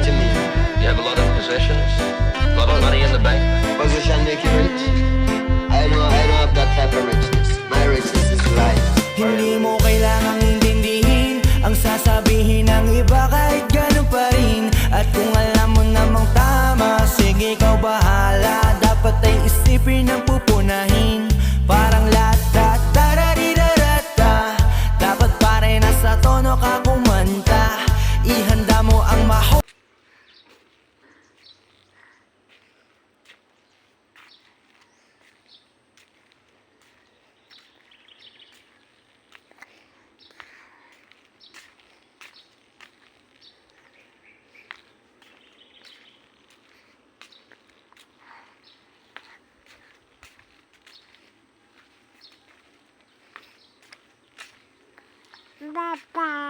to me. You have a lot of possessions, a lot of money in the bank. Position make you rich. I don't have that type of richness. My richness is life. Hindi mo kailangang intindihin ang sasabihin ng iba kahit ganun pa rin. At kung alam mo namang tama, sige ikaw bahala. Dapat ay isipin ang pupunahin. Parang lata, tararidarata. Dapat pare nasa tono ka kumanta. Ihanda mo ang maho. Bye-bye.